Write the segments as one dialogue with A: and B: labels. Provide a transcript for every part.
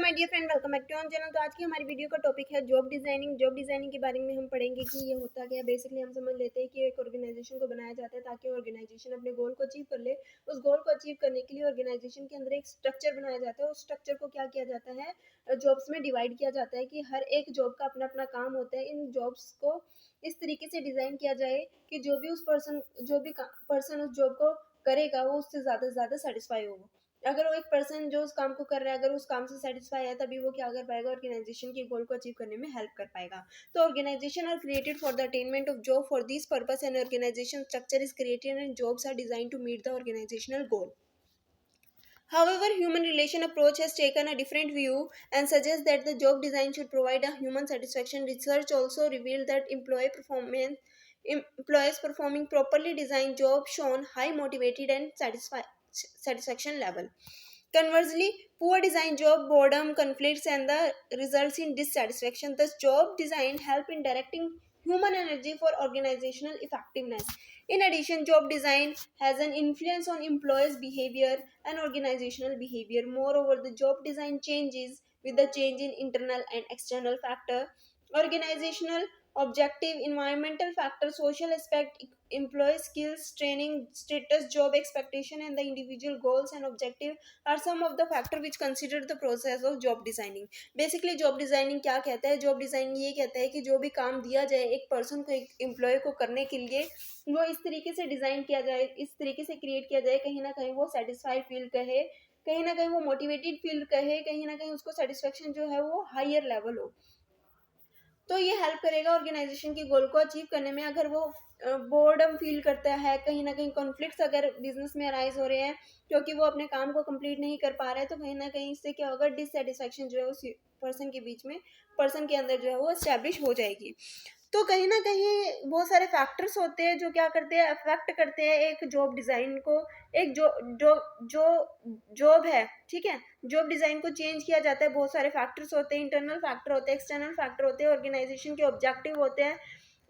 A: My dear friend, welcome back to on channel. तो आज की हमारी वीडियो का टॉपिक है जॉब डिजाइनिंग। जॉब डिजाइनिंग के बारे में हम पढ़ेंगे कि ये होता क्या है। बेसिकली हम समझ लेते हैं कि एक ऑर्गेनाइजेशन को बनाया जाता है ताकि ऑर्गेनाइजेशन अपने गोल को अचीव कर ले। उस गोल को अचीव करने के लिए ऑर्गेनाइजेशन के अंदर एक स्ट्रक्चर बनाया जाता है। उस स्ट्रक्चर को क्या किया जाता है, जॉब्स में डिवाइड किया जाता है कि हर एक जॉब का अपना अपना काम होता है। इन जॉब्स को इस तरीके से डिजाइन किया जाए कि जो भी पर्सन उस जॉब को करेगा वो उससे ज्यादा सेटिस्फाई होगा। अगर वो एक पर्सन जो उस काम को कर रहा है अगर उस काम से सेटिस्फाई है तभी वो क्या कर पाएगा, ऑर्गेनाइजेशन के गोल को अचीव करने में हेल्प कर पाएगा। तो organisation are created for the attainment of job. For this purpose an organisation structure is created and jobs are design to meet the organisational goal. However, human relation approach has taken a different view and suggests that the job design should provide a human satisfaction. Research also revealed that employees performing properly designed jobs shown high motivated and satisfaction level. Conversely, poor design job boredom, conflicts, and the results in dissatisfaction. Thus, job design help in directing human energy for organizational effectiveness. In addition, job design has an influence on employees' behavior and organizational behavior. Moreover, the job design changes with the change in internal and external factor, organizational objective, environmental factor, social aspect, employee skills, training, status, job expectation, and the individual goals and objective are some of the factor which consider the process of job designing. Basically job designing क्या कहता है? Job designing ये कहता है कि जो भी काम दिया जाए एक पर्सन को, एक एम्प्लॉय को करने के लिए, वो इस तरीके से डिजाइन किया जाए, इस तरीके से क्रिएट किया जाए, कहीं ना कहीं वो सेटिस्फाइड फील करे, कहीं ना कहीं वो मोटिवेटेड फील करे, कहीं ना कहीं उसको सेटिस्फेक्शन जो है वो हायर लेवल हो। तो ये हेल्प करेगा ऑर्गेनाइजेशन की गोल को अचीव करने में। अगर वो बोर्डम फील करता है, कहीं ना कहीं कॉन्फ्लिक्ट्स अगर बिजनेस में अराइज हो रहे हैं क्योंकि वो अपने काम को कंप्लीट नहीं कर पा रहे हैं, तो कहीं ना कहीं इससे क्या होगा, डिससेटिस्फेक्शन जो है उस पर्सन के बीच में, पर्सन के अंदर जो है वो एस्टेब्लिश हो जाएगी। तो कहीं ना कहीं बहुत सारे फैक्टर्स होते हैं जो क्या करते हैं, अफेक्ट करते हैं एक जॉब डिज़ाइन को। एक जो जो जो जॉब है, ठीक है, जॉब डिज़ाइन को चेंज किया जाता है। बहुत सारे फैक्टर्स होते हैं, इंटरनल फैक्टर होते हैं, एक्सटर्नल फैक्टर होते हैं, ऑर्गेनाइजेशन के ऑब्जेक्टिव होते हैं,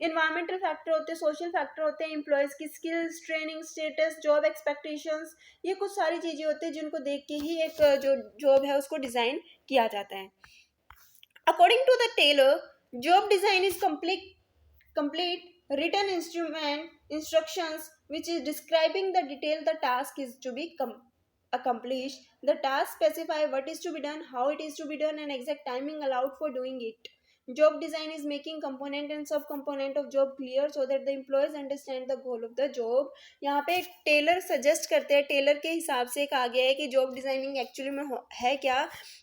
A: इन्वायरमेंटल फैक्टर होते हैं, सोशल फैक्टर होते हैं, एम्प्लॉयज़ की skills, training, status, job expectations. ये कुछ सारी चीज़ें होती हैं जिनको देख के ही एक जो जॉब है उसको डिज़ाइन किया जाता है। According to the Taylor, job design is complete written instructions which is describing the detail the task is to be accomplished. The task specify what is to be done, how it is to be done, and exact timing allowed for doing it. Job design is making component and sub component of job clear so that the employees understand the goal of the job. यहाँ पे Taylor suggest करते हैं, Taylor के हिसाब से कहा गया है कि जॉब डिजाइनिंग एक्चुअली में है क्या।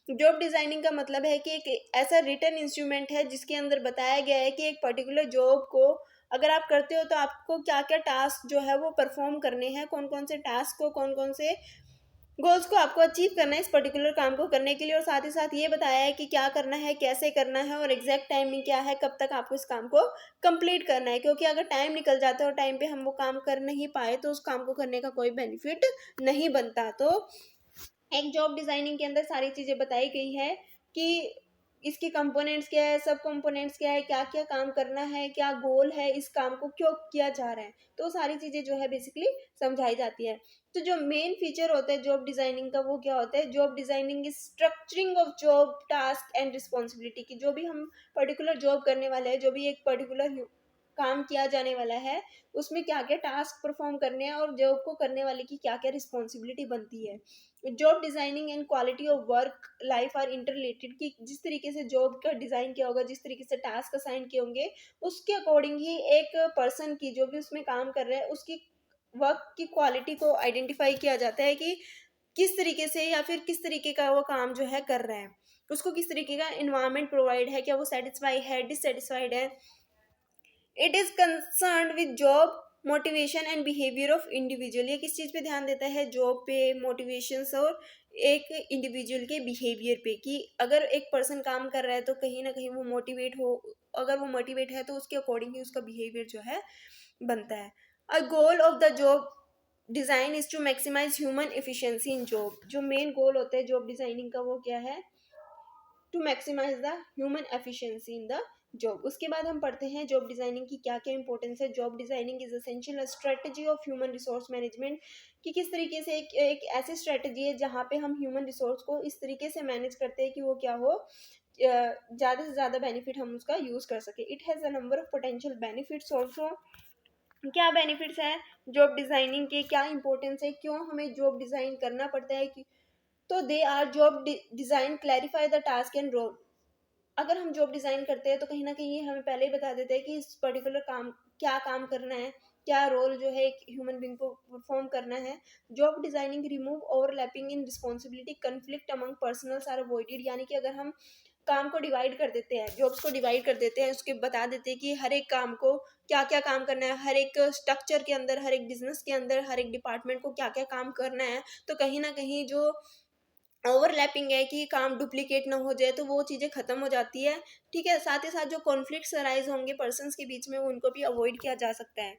A: जॉब डिजाइनिंग का मतलब है कि एक ऐसा रिटन इंस्ट्रूमेंट है जिसके अंदर बताया गया है कि एक पर्टिकुलर जॉब को अगर आप करते हो तो आपको क्या क्या टास्क जो है वो परफॉर्म करने हैं, कौन कौन से टास्क को, कौन कौन से गोल्स को आपको अचीव करना है इस पर्टिकुलर काम को करने के लिए। और साथ ही साथ ये बताया है कि क्या करना है, कैसे करना है, और एग्जैक्ट टाइमिंग क्या है, कब तक आपको इस काम को कंप्लीट करना है। क्योंकि अगर टाइम निकल जाता है और टाइम पे हम वो काम कर नहीं पाए तो उस काम को करने का कोई बेनिफिट नहीं बनता। तो एक जॉब डिजाइनिंग के अंदर सारी चीजें बताई गई है कि इसके कंपोनेंट्स क्या है, सब कंपोनेंट्स क्या है, क्या क्या काम करना है, क्या गोल है, इस काम को क्यों किया जा रहा है, तो सारी चीजें जो है बेसिकली समझाई जाती है। तो जो मेन फीचर होता है जॉब डिजाइनिंग का वो क्या होता है? Job designing is structuring of job task and responsibility की जो भी हम पर्टिकुलर जॉब करने वाले हैं, जो भी एक पर्टिकुलर काम किया जाने वाला है, उसमें क्या क्या टास्क परफॉर्म करने हैं और जॉब को करने वाले की क्या क्या रिस्पॉन्सिबिलिटी बनती है। Job designing and quality of work life are inter related कि जिस तरीके से जॉब का डिजाइन किया होगा, जिस तरीके से टास्क असाइन किए होंगे, उसके अकॉर्डिंग ही एक पर्सन की जो भी उसमें काम कर रहा है उसकी वर्क की क्वालिटी को आइडेंटिफाई किया जाता है कि किस तरीके से या फिर किस तरीके का वो काम जो है कर रहा है, उसको किस तरीके का इन्वायरमेंट प्रोवाइड है, क्या वो सेटिस्फाई है, डिससेटिस्फाइड है। It is concern with job motivation and behaviour of individual. ये किस चीज़ पे ध्यान देता है? जॉब पे, मोटिवेशंस और एक इंडिविजुअल के बिहेवियर पे, कि अगर एक पर्सन काम कर रहा है तो कहीं ना कहीं वो मोटिवेट हो, अगर वो मोटिवेट है तो उसके अकॉर्डिंग ही उसका बिहेवियर जो है बनता है। A goal of the job design is to maximise human efficiency in job. जो मेन गोल होता है जॉब डिज़ाइनिंग का वो क्या है? To maximise the human efficiency in the job. उसके बाद हम पढ़ते हैं जॉब डिज़ाइनिंग की क्या क्या इंपॉर्टेंस है। Job designing is essential strategy of human resource management, कि किस तरीके से एक ऐसी स्ट्रेटजी है जहाँ पे हम ह्यूमन रिसोर्स को इस तरीके से मैनेज करते हैं कि वो क्या हो, ज़्यादा से ज़्यादा बेनिफिट हम उसका यूज़ कर सके। It has a number of potential benefits also. क्या बेनिफिट्स हैं जॉब डिज़ाइनिंग के, क्या इंपॉर्टेंस है, क्यों हमें जॉब डिज़ाइन करना पड़ता है कि, तो they are job design clarify the task and role. अगर हम जॉब डिज़ाइन करते हैं तो कहीं ना कहीं ये हमें पहले ही बता देते हैं कि इस पर्टिकुलर काम क्या काम करना है, क्या रोल जो है एक ह्यूमन बीइंग को परफॉर्म करना है। Job designing remove overlapping in responsibility, conflict among personals are avoided, यानी कि अगर हम काम को डिवाइड कर देते हैं, जॉब्स को डिवाइड कर देते हैं, उसके बता देते हैं कि हर एक काम को क्या क्या काम करना है, हर एक स्ट्रक्चर के अंदर, हर एक बिजनेस के अंदर, हर एक डिपार्टमेंट को क्या क्या काम करना है, तो कहीं ना कहीं जो ओवरलैपिंग है कि काम डुप्लीकेट ना हो जाए, तो वो चीज़ें ख़त्म हो जाती है। ठीक है, साथ ही साथ जो कॉन्फ्लिक्ट्स अराइज होंगे पर्सन्स के बीच में, उनको भी अवॉइड किया जा सकता है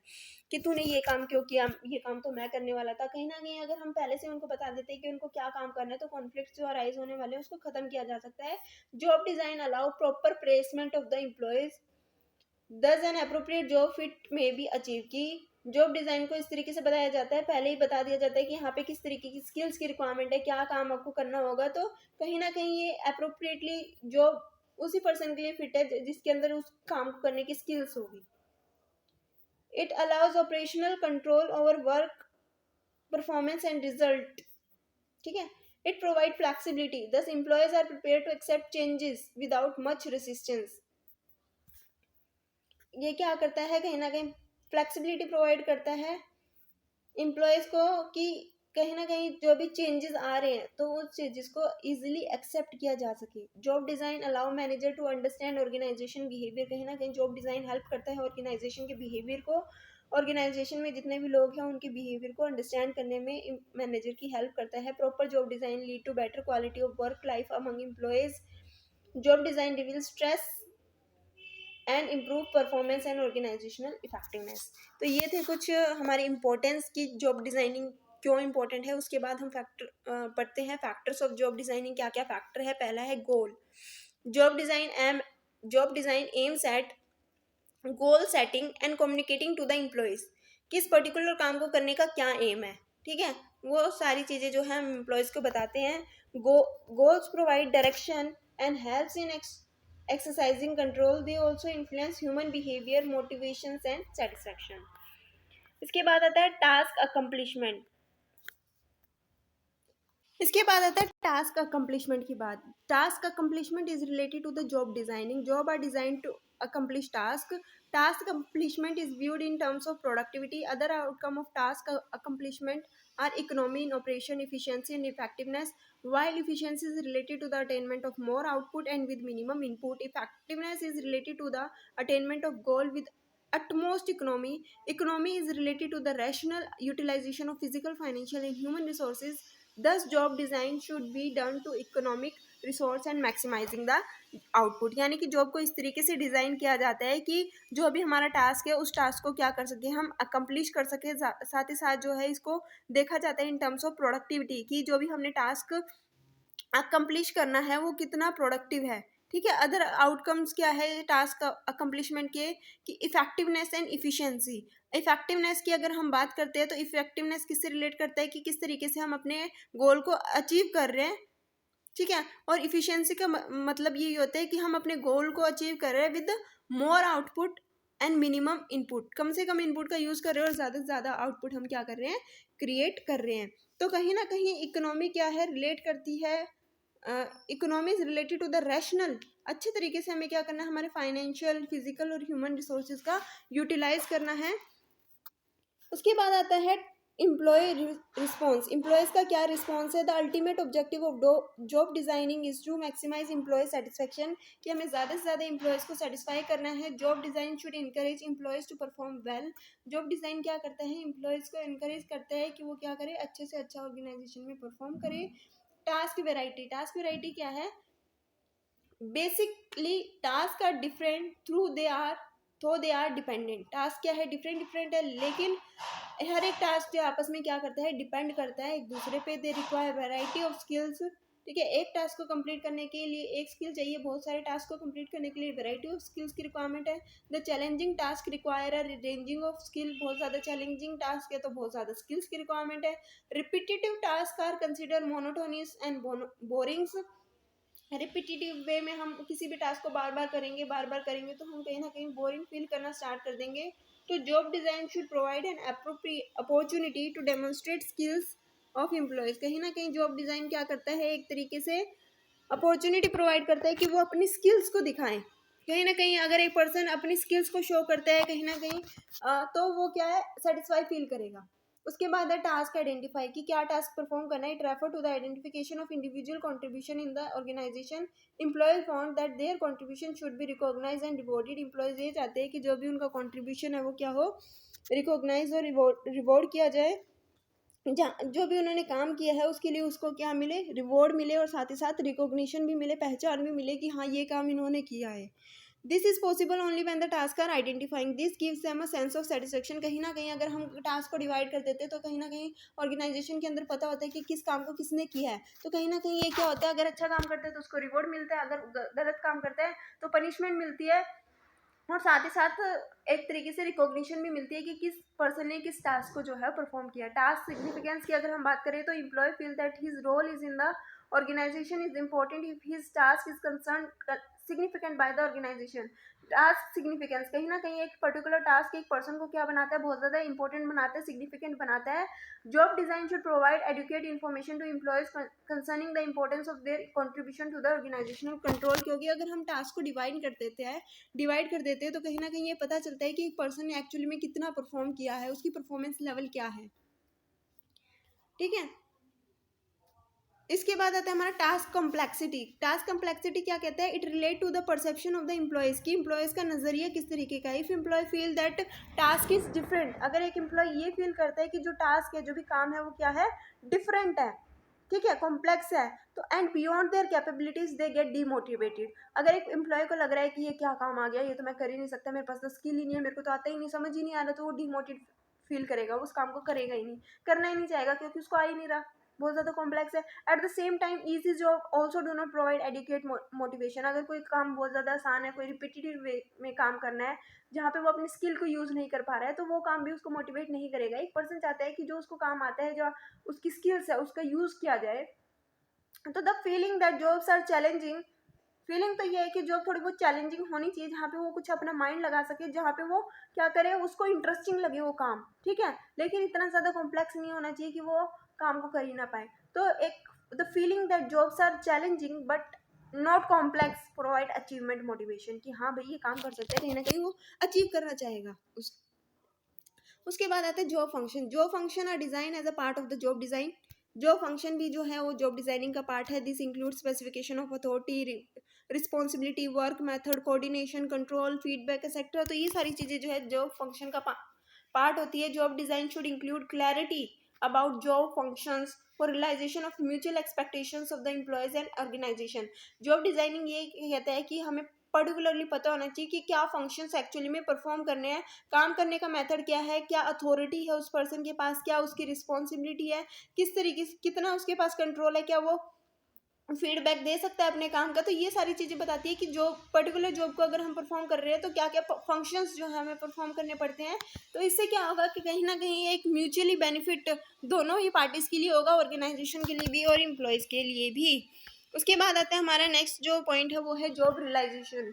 A: कि तूने ये काम क्यों किया, ये काम तो मैं करने वाला था। कहीं ना कहीं अगर हम पहले से उनको बता देते हैं कि उनको क्या काम करना है, तो कॉन्फ्लिक्ट्स जो अराइज होने वाले हैं उसको ख़त्म किया जा सकता है। Job design allow proper placement of the employees, दस एन अप्रोप्रिएट जॉब फिट में बी अचीव, की जॉब डिज़ाइन को इस तरीके से बताया जाता है, पहले ही बता दिया जाता है कि यहाँ पे किस तरीके की स्किल्स की रिक्वायरमेंट है, क्या काम आपको करना होगा, तो कहीं ना कहीं ये अप्रोप्रिएटली जॉब उसी पर्सन के लिए फिट है जिसके अंदर उस काम को करने की स्किल्स होगी। It allows operational control over work performance and result. ठीक है, it provide flexibility, thus employees are prepare to accept changes without much resistance. ये क्या करता है, कहीं ना कहीं फ्लेक्सिबिलिटी प्रोवाइड करता है एम्प्लॉयज़ को, कि कहीं ना कहीं जो भी चेंजेस आ रहे हैं तो उस चेंजेस को इजीली एक्सेप्ट किया जा सके। Job design allow manager to understand organisation behaviour, कहीं ना कहीं जॉब डिज़ाइन हेल्प करता है ऑर्गेनाइजेशन के बिहेवियर को, ऑर्गेनाइजेशन में जितने भी लोग हैं उनके बिहेवियर को अंडरस्टैंड करने में मैनेजर की हेल्प करता है। Proper job design lead to better quality of work life among employees. Job design reveal stress and improve performance and organisational effectiveness. तो ये थे कुछ हमारी इम्पोर्टेंस की जॉब डिज़ाइनिंग क्यों इम्पोर्टेंट है। उसके बाद हम फैक्टर पढ़ते हैं फैक्टर्स ऑफ जॉब डिज़ाइनिंग, क्या क्या फैक्टर है। पहला है goal. Job design aims at goal setting and communicating to the employees, किस पर्टिकुलर काम को करने का क्या एम है। ठीक है, वो सारी चीज़ें जो है हम एम्प्लॉयज़ को बताते हैं। Goals provide direction and helps in exercising control. They also influence human behavior, motivations and satisfaction. इसके बाद आता है टास्क अकम्पलिशमेंट। इसके बाद आता है टास्क अकम्पलिशमेंट की बात। Task accomplishment is related to the job designing. Job are design to accomplish task. Task accomplishment is viewed in terms of productivity. Other outcome of task accomplishment are economy in operation, efficiency and effectiveness. While efficiency is related to the attainment of more output and with minimum input, effectiveness is related to the attainment of goal with utmost economy. Economy is related to the rational utilization of physical, financial and human resources. Thus job design should be done to economic resource and maximizing the output, यानी कि job को इस तरीके से design किया जाता है कि जो भी हमारा टास्क है उस टास्क को क्या कर सके, हम अकम्प्लिश कर सके। साथ ही साथ जो है इसको देखा जाता है इन टर्म्स ऑफ प्रोडक्टिविटी, कि जो भी हमने टास्क अकम्प्लिश करना है वो कितना प्रोडक्टिव है। ठीक है, अदर आउटकम्स क्या है टास्क अकम्प्लिशमेंट के, कि इफेक्टिवनेस एंड इफिशिएंसी। इफेक्टिवनेस की अगर हम बात करते हैं तो इफेक्टिवनेस किससे रिलेट करता है, कि किस तरीके से हम अपने गोल को अचीव कर रहे हैं। ठीक है, और इफिशिएंसी का मतलब ये होता है कि हम अपने गोल को अचीव कर रहे हैं with more output and minimum input, कम से कम इनपुट का यूज़ कर रहे हैं और ज़्यादा से ज़्यादा आउटपुट हम क्या कर रहे हैं, क्रिएट कर रहे हैं। तो कहीं ना कहीं इकोनॉमी क्या है, रिलेट करती है, economy is related to the rational. अच्छे तरीके से हमें क्या करना है, हमारे फाइनेंशियल, फिजिकल और ह्यूमन रिसोर्सेज का यूटिलाइज करना है। उसके बाद आता है एम्प्लॉय रिस्पॉन्स। एम्प्लॉयज़ का क्या रिस्पॉन्स है। The ultimate objective of job designing is to maximise employee satisfaction, कि हमें ज़्यादा से ज़्यादा एम्प्लॉयज़ को सेटिस्फाई करना है। Job design should encourage employees to perform well. Job design क्या करता है, एम्प्लॉयज़ को इनकरेज करता है कि वो क्या करे, अच्छे से अच्छा ऑर्गेनाइजेशन में परफॉर्म करे। Task variety. टास्क वेराइटी क्या है, basically task are different through they are dependent. Task क्या है, डिफरेंट डिफरेंट है, लेकिन हर एक टास्क जो आपस में क्या करता है, डिपेंड करता है एक दूसरे पे। They require variety of skills ठीक है, एक टास्क को कंप्लीट करने के लिए एक स्किल चाहिए, बहुत सारे टास्क को कंप्लीट करने के लिए वैरायटी ऑफ स्किल्स की रिक्वायरमेंट है। The challenging task require a ranging of skill, बहुत ज़्यादा चैलेंजिंग टास्क है तो बहुत ज़्यादा स्किल्स की रिक्वायरमेंट है। Repetitive task are consider monotonous and borings, repetitive way में हम किसी भी टास्क को बार बार करेंगे तो हम कहीं ना कहीं बोरिंग फील करना स्टार्ट कर देंगे। तो job design should provide an opportunity to demonstrate skills of employees. कहीं ना कहीं जॉब डिज़ाइन क्या करता है, एक तरीके से अपॉर्चुनिटी प्रोवाइड करता है कि वो अपनी स्किल्स को दिखाएं। कहीं ना कहीं अगर एक पर्सन अपनी स्किल्स को शो करता है कहीं ना कहीं तो वो क्या है, सेटिस्फाई फील करेगा। उसके बाद है टास्क आइडेंटिफाई, कि क्या टास्क परफॉर्म करना है। It refer to the identification of individual contribution in the organisation. Employees want that their contribution should be recognised and rewarded. Employees ये चाहते हैं कि जो भी उनका कंट्रीब्यूशन है वो क्या हो, रिकॉग्नाइज और रिवॉर्ड किया जाए। जहाँ जो भी उन्होंने काम किया है उसके लिए उसको क्या मिले, रिवॉर्ड मिले, और साथ ही साथ रिकॉग्निशन भी मिले, पहचान भी मिले कि हाँ ये काम इन्होंने किया है। This is possible only when the task are identifying, this gives them a sense of satisfaction. कहीं ना कहीं अगर हम टास्क को डिवाइड कर देते हैं तो कहीं ना कहीं ऑर्गेनाइजेशन के अंदर पता होता है कि किस काम को किसने किया है। तो कहीं ना कहीं ये क्या होता है, अगर अच्छा काम करते हैं तो उसको रिवॉर्ड मिलता है, अगर गलत काम करते हैं तो पनिशमेंट मिलती है, और साथ ही साथ एक तरीके से रिकॉग्निशन भी मिलती है कि किस पर्सन ने किस टास्क को जो है परफॉर्म किया। टास्क सिग्निफिकेंस की अगर हम बात करें तो employee feel that his role is in the organisation is important if his task is concern significant by the organisation. Task significance, कहीं ना कहीं एक पर्टिकुलर टास्क एक पर्सन को क्या बनाता है, बहुत ज़्यादा इंपॉर्टेंट बनाता है, सिग्निफिकेंट बनाता है। Job design should provide adequate information to employees concerning the importance of their contribution to the organisational control. क्योंकि अगर हम टास्क को डिवाइड कर देते हैं तो कहीं ना कहीं ये पता चलता है कि एक पर्सन ने एक्चुअली में कितना परफॉर्म किया है, उसकी परफॉर्मेंस लेवल क्या है। ठीक है, इसके बाद आता है हमारा टास्क कॉम्प्लेक्सिटी। टास्क कॉम्प्लेक्सिटी क्या कहता है, it relate to the perception of the employees, की एम्प्लॉयज़ का नजरिया किस तरीके का है। If employee feel that task is different, अगर एक एम्प्लॉय ये फील करता है कि जो टास्क है, जो भी काम है वो क्या है, डिफरेंट है, ठीक है, कॉम्प्लेक्स है, तो and beyond their capabilities they get demotivated. अगर एक एम्प्लॉय को लग रहा है कि ये क्या काम आ गया, ये तो मैं कर ही नहीं सकता, मेरे पास तो स्किल ही नहीं है, मेरे को तो आता ही नहीं, समझ ही नहीं आ रहा, तो वो डीमोटिवेट फील करेगा, उस काम को करेगा ही नहीं, करना ही नहीं चाहेगा क्योंकि उसको आ ही नहीं रहा, बहुत ज़्यादा कॉम्प्लेक्स है। At the same time easy job also do not provide adequate motivation. अगर कोई काम बहुत ज़्यादा आसान है, कोई रिपीटेटिव वे में काम करना है जहाँ पे वो अपनी स्किल को यूज़ नहीं कर पा रहा है, तो वो काम भी उसको मोटिवेट नहीं करेगा। एक पर्सन चाहता है कि जो उसको काम आता है, जो उसकी स्किल्स है, उसका यूज़ किया जाए। तो the feeling that jobs are challenging, feeling तो ये है कि जॉब थोड़ी बहुत चैलेंजिंग होनी चाहिए, जहाँ पे वो कुछ अपना माइंड लगा सके, जहाँ पे वो क्या करे, उसको इंटरेस्टिंग लगे वो काम, ठीक है, लेकिन इतना ज़्यादा कॉम्प्लेक्स नहीं होना चाहिए कि वो काम को कर ही ना पाए। तो एक the feeling that jobs are challenging but not complex provide achievement motivation, कि हाँ भाई ये काम कर सकते हैं, कहीं ना कहीं वो अचीव करना चाहेगा उसके बाद आता है job function. Job function are design as a part of the job design. Job function भी जो है वो जॉब डिजाइनिंग का पार्ट है। This include specification of authority, responsibility, work method, coordination, control, feedback etcetera. तो ये सारी चीज़ें जो है जॉब फंक्शन का पार्ट होती है। Job design should include clarity about job functions for realization of mutual expectations of the employees and organization. Job designing ये कहता है कि हमें पर्टिकुलरली पता होना चाहिए कि क्या फंक्शंस एक्चुअली में परफॉर्म करने हैं, काम करने का मेथड क्या है, क्या अथॉरिटी है उस पर्सन के पास, क्या उसकी रिस्पॉन्सिबिलिटी है, किस तरीके से कितना उसके पास कंट्रोल है, क्या वो फीडबैक दे सकता है अपने काम का। तो ये सारी चीज़ें बताती है कि जो पर्टिकुलर जॉब को अगर हम परफॉर्म कर रहे हैं तो क्या क्या फंक्शंस जो है हमें परफॉर्म करने पड़ते हैं। तो इससे क्या होगा कि कहीं ना कहीं एक म्यूचुअली बेनिफिट दोनों ही पार्टीज के लिए होगा, ऑर्गेनाइजेशन के लिए भी और एम्प्लॉयज़ के लिए भी। उसके बाद आता है हमारा नेक्स्ट जो पॉइंट है वो है job realization,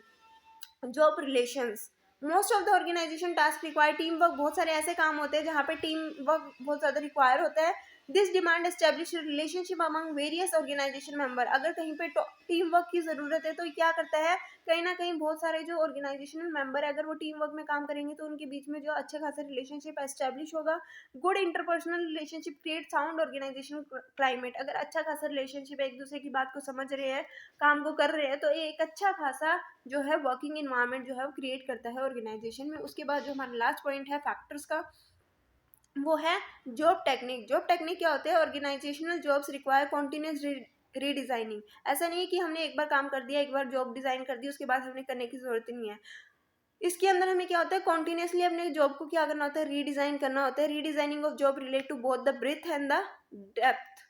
A: job relations. Most of the organisation task require team work. बहुत सारे ऐसे काम होते हैं जहाँ पे टीम वर्क बहुत ज़्यादा रिक्वायर होता है। This demand establish relationship among various organization member. अगर कहीं पे टीम वर्क की ज़रूरत है तो क्या करता है, कहीं ना कहीं बहुत सारे जो ऑर्गेनाइजेशनल मेंबर है अगर वो टीम वर्क में काम करेंगे तो उनके बीच में जो अच्छा खासा रिलेशनशिप एस्टेब्लिश होगा। Good interpersonal relationship create sound organization climate. अगर अच्छा खासा रिलेशनशिप एक दूसरे की बात को समझ रहे हैं, काम को कर रहे हैं, तो ये एक अच्छा खासा जो है वर्किंग इन्वायरमेंट जो है वो क्रिएट करता है ऑर्गेनाइजेशन में। उसके बाद जो हमारा लास्ट पॉइंट है फैक्टर्स का, वो है जॉब टेक्निक। जॉब टेक्निक क्या होते हैं, organizational jobs require continuous redesigning. ऐसा नहीं है कि हमने एक बार काम कर दिया, एक बार जॉब डिज़ाइन कर दी, उसके बाद हमने करने की ज़रूरत नहीं है। इसके अंदर हमें क्या होता है, कॉन्टिन्यूसली अपने जॉब को क्या करना होता है, रीडिज़ाइन करना होता है। Redesigning of job relate to both the breadth and the depth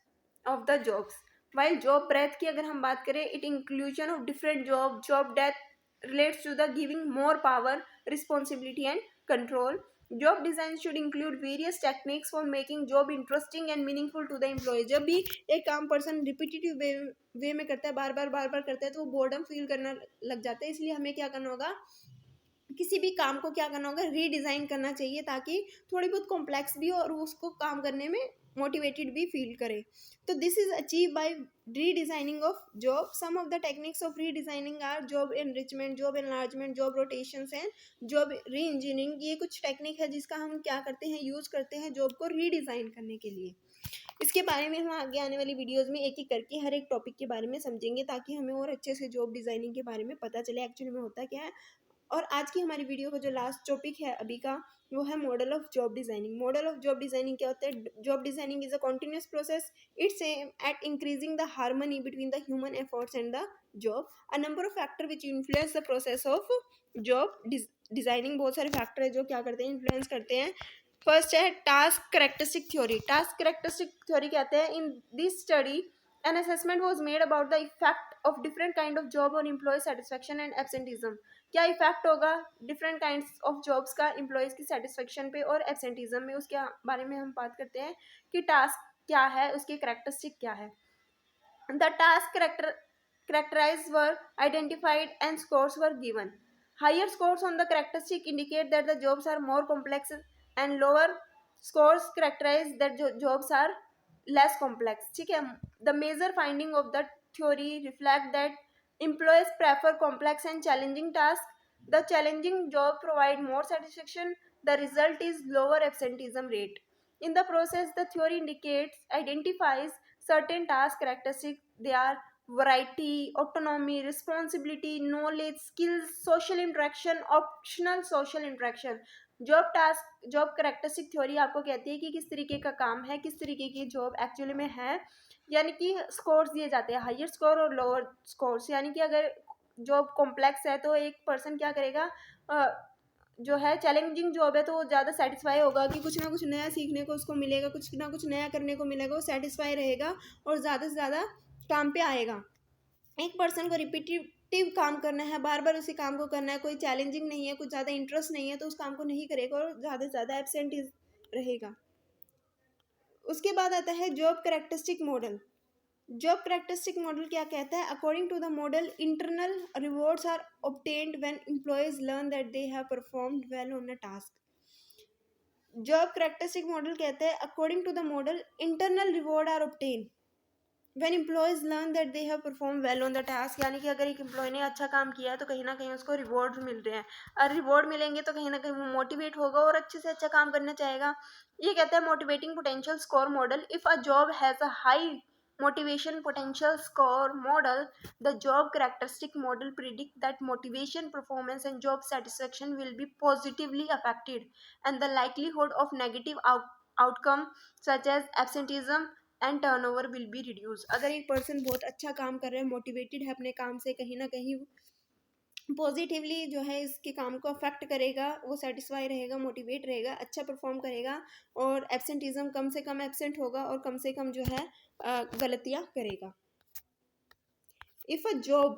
A: of the jobs. While job breadth की अगर हम बात करें, it inclusion of different job डेथ relates to the giving more power, responsibility and control. Job design should include various techniques for making job interesting and meaningful to the employee. जब भी एक काम पर्सन रिपीटेटिव वे में करता है, बार बार करता है, तो वो बोर्डम फील करना लग जाता है. इसलिए हमें क्या करना होगा, किसी भी काम को क्या करना होगा, रीडिज़ाइन करना चाहिए, ताकि थोड़ी बहुत कॉम्प्लेक्स भी हो और उसको काम करने में मोटिवेटेड भी फील करे. तो this is achieve by redesigning of job. Some of the techniques of redesigning are job enrichment, job enlargement, job rotations and job reengineering. ये कुछ टेक्निक है जिसका हम क्या करते हैं, यूज़ करते हैं जॉब को रीडिज़ाइन करने के लिए. इसके बारे में हम आगे आने वाली वीडियोस में एक एक करके हर एक टॉपिक के बारे में समझेंगे, ताकि हमें और अच्छे से जॉब डिज़ाइनिंग के बारे में पता चले एक्चुअली में होता क्या है. और आज की हमारी वीडियो का जो लास्ट टॉपिक है अभी का, वो है model of job designing. Model of job designing क्या होता है? Job designing is a continuous process. It's aim at increasing the harmony between the human efforts and the job. A number of factor which influence the process of job designing. बहुत सारे factor है जो क्या करते हैं, influence करते हैं. First है task characteristic theory. Task characteristic theory कहते हैं, in this study an assessment was made about the effect of different kind of job on employee satisfaction and absenteeism. क्या इफेक्ट होगा डिफरेंट काइंड्स ऑफ जॉब्स का employees की satisfaction पे और एब्सेंटीज़म में, उसके बारे में हम बात करते हैं कि टास्क क्या है, उसकी करेक्टरिस्टिक क्या है. The task characterized were identified and scores were given. Higher scores on the characteristic indicate that the jobs are more complex and lower scores characterize that jobs are less complex. ठीक है. The major finding of the theory reflect that employees prefer complex and challenging tasks. The challenging job provide more satisfaction. The result is lower absenteeism rate. In the process, the theory identifies certain task characteristics. They are variety, autonomy, responsibility, knowledge, skills, social interaction, optional social interaction. Job characteristic theory आपको कहती है कि किस तरीके का काम है, किस तरीके की जॉब एक्चुअली में है. यानी कि स्कोर्स दिए जाते हैं, हायर स्कोर और लोअर स्कोर्स. यानी कि अगर जॉब कॉम्प्लेक्स है तो एक पर्सन क्या करेगा, जो है चैलेंजिंग जॉब है तो वो ज़्यादा सेटिस्फाई होगा कि कुछ ना कुछ नया सीखने को उसको मिलेगा, कुछ ना कुछ नया करने को मिलेगा, वो सेटिस्फाई रहेगा और ज़्यादा से ज़्यादा काम पे आएगा. एक पर्सन को रिपीटिव काम करना है, बार बार उसी काम को करना है, कोई चैलेंजिंग नहीं है, कुछ ज़्यादा इंटरेस्ट नहीं है, तो उस काम को नहीं करेगा और ज़्यादा से ज़्यादा एब्सेंट रहेगा. उसके बाद आता है job characteristic model. Job characteristic model क्या कहता है? According to the model, internal rewards are obtained when employees learn that they have performed well on a task. Job characteristic model कहता है, according to the model, internal reward are obtain when employees learn that they have perform well on the task. यानी कि अगर एक employ ने अच्छा काम किया है तो कहीं ना कहीं उसको रिवॉर्ड मिल रहे हैं, और रिवॉर्ड मिलेंगे तो कहीं ना कहीं वो मोटिवेट होगा और अच्छे से अच्छा काम करना चाहेगा. ये कहता है motivating potential score model. If a job has a high motivation potential score model, the job characteristic model predict that motivation, performance and job satisfaction will be positively affected, and the likelihood of negative outcome such as absenteeism and turnover will be reduce. अगर एक person बहुत अच्छा काम कर रहा है, motivated है अपने काम से, कहीं ना कहीं पॉजिटिवली जो है इसके काम को अफेक्ट करेगा, वो सेटिस्फाई रहेगा, मोटिवेट रहेगा, अच्छा परफॉर्म करेगा और एब्सेंटिज्म कम से कम एब्सेंट होगा और कम से कम जो है गलतियाँ करेगा. If a job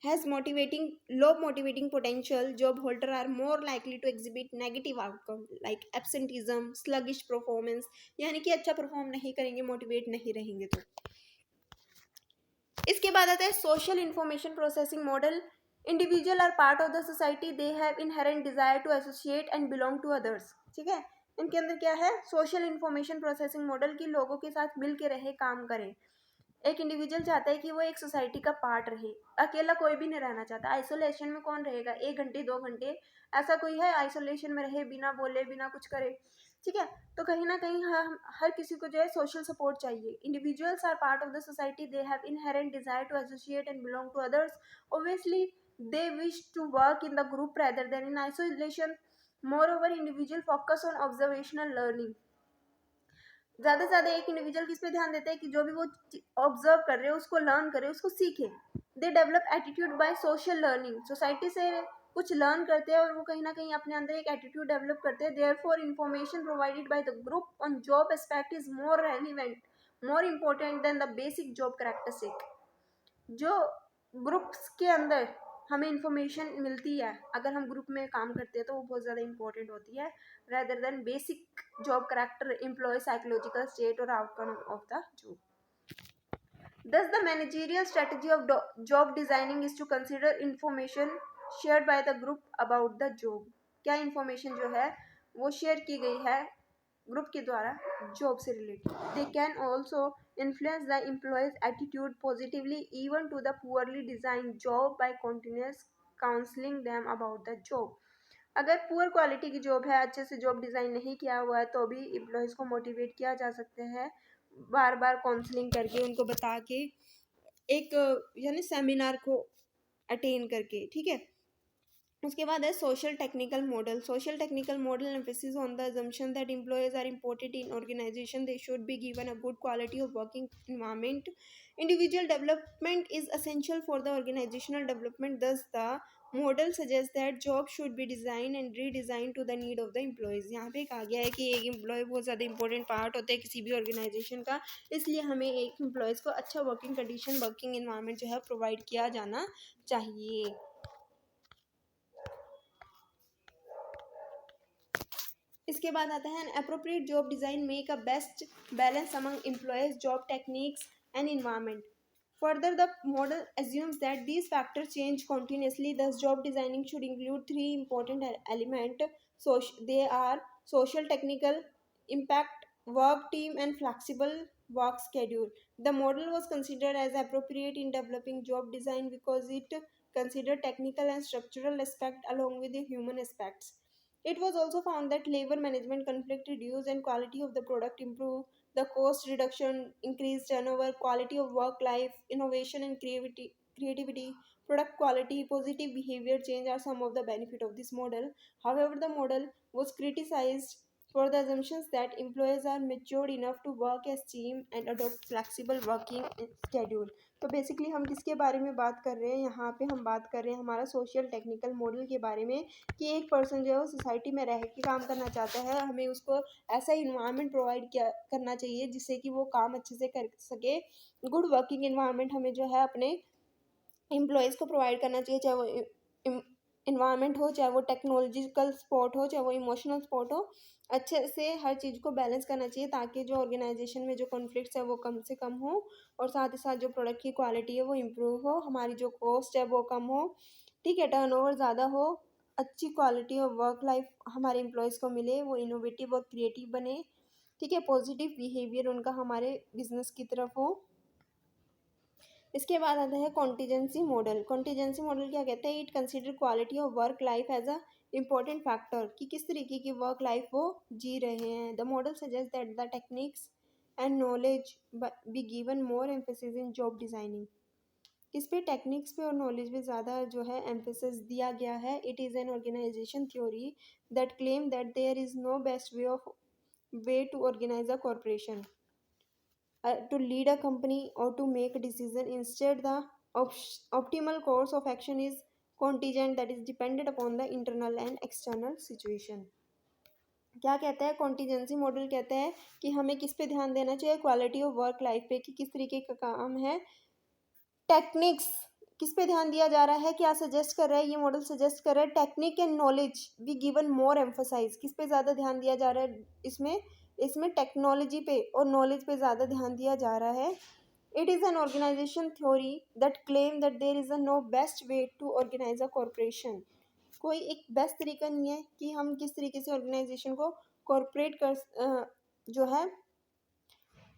A: has low motivating potential, job holder are more likely to exhibit negative outcome like absenteeism, sluggish performance. यानी कि अच्छा परफॉर्म नहीं करेंगे, मोटिवेट नहीं रहेंगे. तो इसके बाद आता है social information processing model. Individual are part of the society, they have inherent desire to associate and belong to others. ठीक है. इनके अंदर क्या है? सोशल इंफॉर्मेशन प्रोसेसिंग मॉडल की लोगों के साथ मिल के रहे, काम करें. एक इंडिविजुअल चाहता है कि वो एक सोसाइटी का पार्ट रहे, अकेला कोई भी नहीं रहना चाहता. आइसोलेशन में कौन रहेगा 1 घंटे 2 घंटे? ऐसा कोई है आइसोलेशन में रहे, बिना बोले बिना कुछ करे? ठीक है. तो कहीं ना कहीं हर किसी को जो है सोशल सपोर्ट चाहिए. Individuals are part of the society, they have inherent desire to associate and belong to others. Obviously they wish to work in the group rather than in isolation. Moreover, individual focus on observational learning. ज़्यादा से ज़्यादा एक individual किस पे ध्यान देता है कि जो भी वो ऑब्जर्व कर रहे हो उसको लर्न करे, उसको सीखे. They develop attitude by social learning. Society से कुछ लर्न करते हैं और वो कहीं ना कहीं अपने अंदर एक एटीट्यूड डेवलप करते हैं. Therefore information provided by the group on job aspect is more relevant more important than the basic job characteristic. जो ग्रुप्स के अंदर हमें इंफॉर्मेशन मिलती है, अगर हम ग्रुप में काम करते हैं तो वो बहुत ज़्यादा इंपॉर्टेंट होती है rather than basic job character, employee psychological state or outcome of the job. Thus, the managerial strategy of job designing is to consider information shared by the group about the job. क्या information जो है वो share की गई है group के द्वारा job से related. They can also influence the employee's attitude positively even to the poorly designed job by continuous counseling them about the job. अगर पुअर क्वालिटी की जॉब है, अच्छे से जॉब डिज़ाइन नहीं किया हुआ है, तो भी एम्प्लॉयज़ को मोटिवेट किया जा सकता है बार बार काउंसलिंग करके, उनको बता के, एक यानी सेमिनार को अटेन करके. ठीक है. उसके बाद है social technical model. Social technical model emphasis on the assumption that employees are important in organization. They should be given a good quality of working environment. Individual development is essential for the organizational development. Thus, the model suggests that jobs should be designed and redesigned to the need of the employees. यहाँ पे कहा गया है कि एक employ बहुत ज़्यादा important part होता है किसी भी ऑर्गेनाइजेशन का, इसलिए हमें एक एम्प्लॉयज़ को अच्छा वर्किंग कंडीशन, वर्किंग इन्वायरमेंट जो है प्रोवाइड किया जाना चाहिए. इसके बाद आता है appropriate job design make a best balance among employees, job techniques and environment. Further, the model assumes that these factors change continuously. Thus, job designing should include three important elements. So, they are social, technical, impact, work team, and flexible work schedule. The model was considered as appropriate in developing job design because it considered technical and structural aspects along with the human aspects. It was also found that labor management, conflict reduce, and quality of the product improve. The cost reduction, increased turnover, quality of work life, innovation and creativity, product quality, positive behavior change are some of the benefit of this model. However, the model was criticized for the assumptions that employees are matured enough to work as team and adopt flexible working schedule. तो basically हम किसके बारे में बात कर रहे हैं यहाँ पे? हम बात कर रहे हैं हमारा सोशल टेक्निकल मॉडल के बारे में, कि एक पर्सन जो है वो सोसाइटी में रह के काम करना चाहता है, हमें उसको ऐसा इन्वायरमेंट प्रोवाइड किया करना चाहिए जिससे कि वो काम अच्छे से कर सके. गुड वर्किंग इन्वायरमेंट हमें जो है अपने एम्प्लॉयज़ को प्रोवाइड करना चाहिए, चाहे वो इन्वायरमेंट हो, चाहे वो टेक्नोलॉजिकल स्पोर्ट हो, चाहे वो इमोशनल स्पोर्ट हो. अच्छे से हर चीज़ को बैलेंस करना चाहिए ताकि जो ऑर्गेनाइजेशन में जो कॉन्फ्लिक्ट्स है वो कम से कम हो, और साथ ही साथ जो प्रोडक्ट की क्वालिटी है वो इम्प्रूव हो, हमारी जो कॉस्ट है वो कम हो. ठीक है. टर्नओवर ज़्यादा हो, अच्छी क्वालिटी ऑफ वर्क लाइफ हमारे एम्प्लॉयज़ को मिले, वो इनोवेटिव और क्रिएटिव बने. ठीक है. पॉजिटिव बिहेवियर उनका हमारे बिजनेस की तरफ हो. इसके बाद आता है कॉन्टीजेंसी मॉडल. कॉन्टीजेंसी मॉडल क्या कहते हैं? It consider quality of work life as a important factor, कि किस तरीके की वर्क लाइफ वो जी रहे हैं. The model suggest that the techniques and knowledge be given more emphasis in job designing. किस पे? टेक्निक्स पे और नॉलेज पे ज़्यादा जो है एम्फेसिस दिया गया है. It is an organization theory that claim that there is no best way to organize a corporation, to lead a company or to make a decision. Instead, the optimal course of action is contingent, that is dependent upon the internal and external situation. क्या कहता है contingency model? कहता है कि हमें किस पे ध्यान देना चाहिए? क्वालिटी ऑफ वर्क लाइफ पे, कि किस तरीके का काम है. टेक्निक्स किस पे ध्यान दिया जा रहा है? क्या सजेस्ट कर रहा है ये मॉडल? सजेस्ट कर रहा है technique and knowledge be given more emphasize. किस पे ज़्यादा ध्यान दिया जा रहा है? इसमें टेक्नोलॉजी पे और नॉलेज पे ज़्यादा ध्यान दिया जा रहा है. It is an organization theory that claim that there is a no best way to organize a corporation. कोई एक बेस्ट तरीका नहीं है कि हम किस तरीके से ऑर्गेनाइजेशन को कॉरपोरेट कर जो है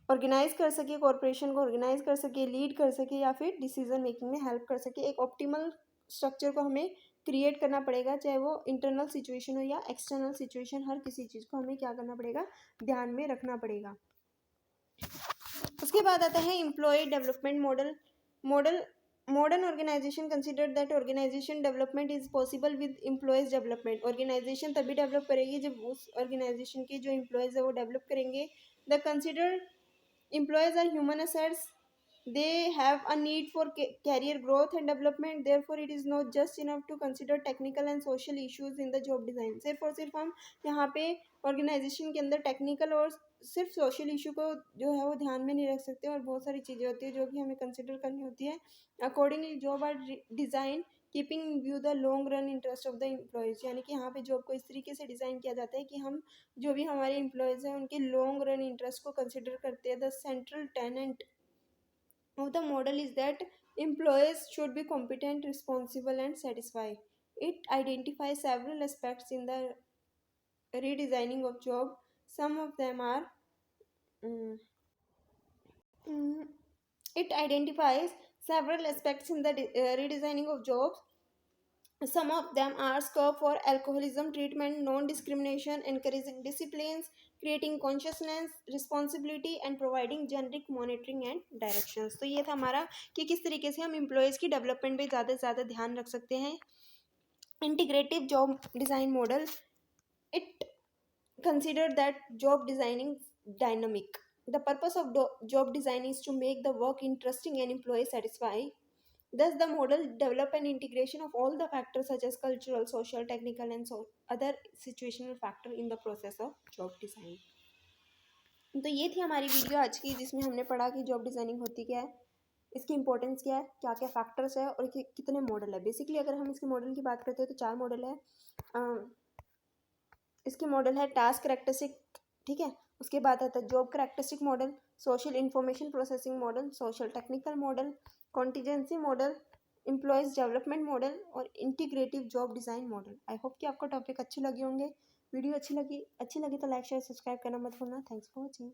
A: ऑर्गेनाइज कर सके, कॉरपोरेशन को ऑर्गेनाइज कर सके, लीड कर सके, या फिर डिसीजन मेकिंग में हेल्प कर सके. एक ऑप्टिमल स्ट्रक्चर को हमें क्रिएट करना पड़ेगा, चाहे वो इंटरनल सिचुएशन हो या एक्सटर्नल सिचुएशन. हर किसी चीज़ को हमें क्या करना पड़ेगा? ध्यान में रखना पड़ेगा. उसके बाद आता है employ development model. Modern organization consider that organization development is possible with employees development. ऑर्गेनाइजेशन तभी डेवलप करेगी जब उस ऑर्गेनाइजेशन के जो एम्प्लॉयज़ है वो डेवलप करेंगे. The consider employees are human assets they have a need for career growth and development. Therefore it is not just enough to consider technical and social issues in the job design. सिर्फ और सिर्फ हम यहाँ पे organisation के अंदर technical और सिर्फ सोशल इशू को जो है वो ध्यान में नहीं रख सकते, और बहुत सारी चीज़ें होती है जो कि हमें कंसिडर करनी होती है. Accordingly job are design keeping in view the long run interest of the employees. यानी कि यहाँ पे जॉब को इस तरीके से डिज़ाइन किया जाता है कि हम जो भी हमारे एम्प्लॉयज़ हैं उनके लॉन्ग रन इंटरेस्ट को कंसिडर करते हैं. The central tenet of the model is that employees should be competent, responsible, and satisfied. It identifies several aspects in the redesigning of job. Some of them are mm, mm, it identifies several aspects in the redesigning of jobs. Some of them are scope for alcoholism treatment, non-discrimination, encouraging disciplines, creating consciousness, responsibility and providing generic monitoring and directions. तो ये था हमारा कि किस तरीके से हम employees की डेवलपमेंट पे ज़्यादा से ज़्यादा ध्यान रख सकते हैं. Integrative job design model, it consider that job designing dynamic. The purpose of job design is to make the work interesting and employee satisfying. Thus, the model develop an integration of all the factors such as cultural, social, technical, and other situational factor in the process of job design. तो ये थी हमारी video आज की, जिसमें हमने पढ़ा कि जॉब डिज़ाइनिंग होती क्या है, इसकी इंपॉर्टेंस क्या है, क्या क्या फैक्टर्स है और कितने मॉडल है. बेसिकली अगर हम इसके मॉडल की बात करते हैं तो 4 मॉडल है. इसके मॉडल है टास्क करेक्टरिस्टिक, ठीक है. उसके बाद आता है job characteristic model, social information processing model, social technical model, contingency model, employees development model और integrative job design model. I hope कि आपको टॉपिक अच्छे लगे होंगे. वीडियो अच्छी लगी तो लाइक शेयर सब्सक्राइब करना मत भूलना. Thanks for watching.